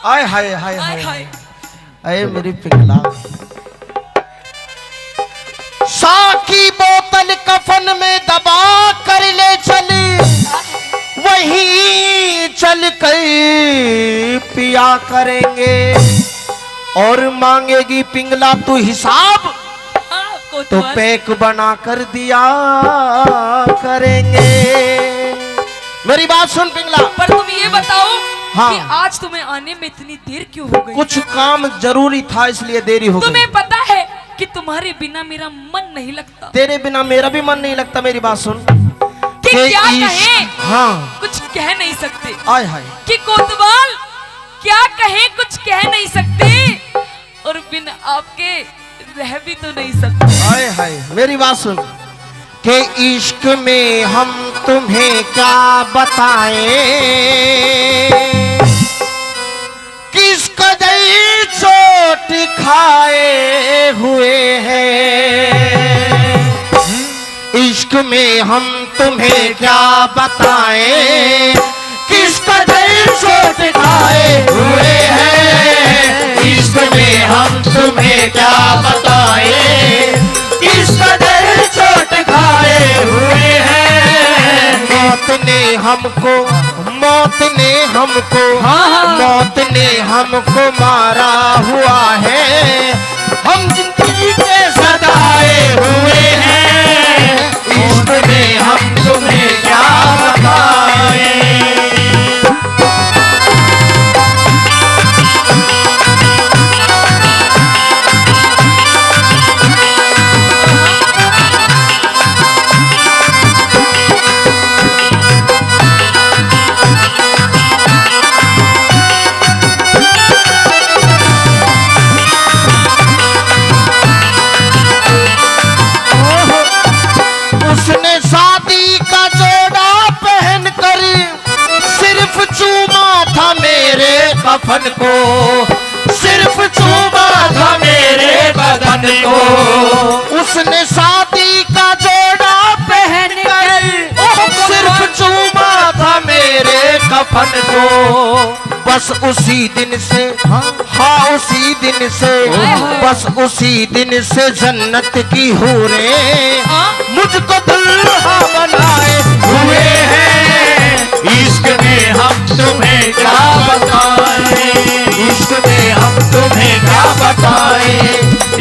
आय हाय हाय हाय हाय हाय। अरे मेरी पिघला साकी बोतल कफन में दबा कर ले चली, वहीं चल कर पिया करेंगे। और मांगेगी पिंगला तू हिसाब, हाँ, तो कोतवाल। पैक बना कर दिया करेंगे। मेरी बात सुन पिंगला। पर तुम ये बताओ हाँ। कि आज तुम्हें आने में इतनी देर क्यों हो गई? कुछ काम जरूरी था इसलिए देरी हो गई। तुम्हें पता है कि तुम्हारे बिना मेरा मन नहीं लगता। तेरे बिना मेरा भी मन नहीं लगता। मेरी बात सुन कि क्या कहें? हाँ कुछ कह नहीं सकते। आय हाय कि कोतवाल क्या कहें, कुछ कह नहीं सकते और बिन आपके रह भी तो नहीं सकते। हाय हाय मेरी बात सुन कि इश्क में हम तुम्हें क्या बताएं, किस कदर चोट खाए हुए हैं। इश्क में हम तुम्हें क्या बताएं, किस कदर चोट खाए हुए हैं। इश्क में हम तुम्हें क्या बताएं, किस कदर चोट खाए हुए हैं। मौत ने हमको मौत ने हमको मारा हुआ है, हम जिंदगी के सताए हुए हैं। इश्क में हम तुम्हें क्या बताएं। उसने शादी का जोड़ा पहन कर सिर्फ चूमा था मेरे कफन को, सिर्फ चूमा था मेरे बदन को। उसने शादी का जोड़ा पहन कर सिर्फ चूमा था मेरे कफन को। बस उसी दिन से हाँ उसी दिन से बस उसी दिन से जन्नत की हूरें मुझको दुल्हा बनाए हुए हैं। इश्क में हम तुम्हें क्या बताएं, इश्क में हम तुम्हें क्या बताएं,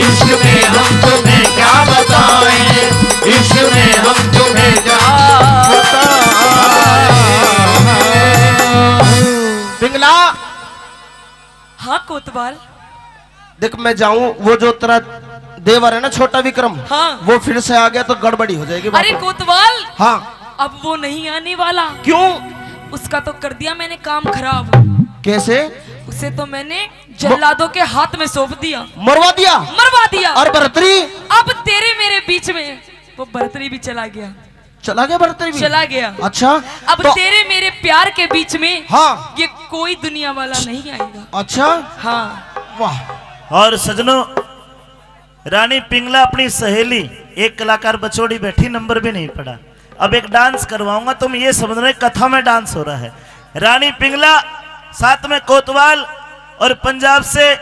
इश्क में हम तुम्हें क्या बताएं, इश्क में हम तुम्हें क्या बताएं। पिंगला हाँ कोतवाल। देख मैं जाऊं, वो जो तेरा देवर है ना छोटा विक्रम, हाँ। वो फिर से आ गया तो गड़बड़ी हो जाएगी। अरे कोतवाल हाँ अब वो नहीं आने वाला। क्यों? उसका तो कर दिया मैंने काम खराब। कैसे? उसे तो मैंने जल्लादों के हाथ में सौंप दिया, मरवा दिया। मरवा दिया। और बरतरी? अब तेरे मेरे बीच में वो बरतरी भी चला गया। चला गया बरतरी भी? चला गया। अच्छा अब तो, तेरे मेरे प्यार के बीच में हाँ ये कोई दुनिया वाला नहीं आएगा। अच्छा हाँ वाह। और सजनों, रानी पिंगला अपनी सहेली एक कलाकार बचोड़ी बैठी, नंबर भी नहीं पड़ा। अब एक डांस करवाऊंगा, तुम ये समझ रहे कथा में डांस हो रहा है। रानी पिंगला साथ में कोतवाल और पंजाब से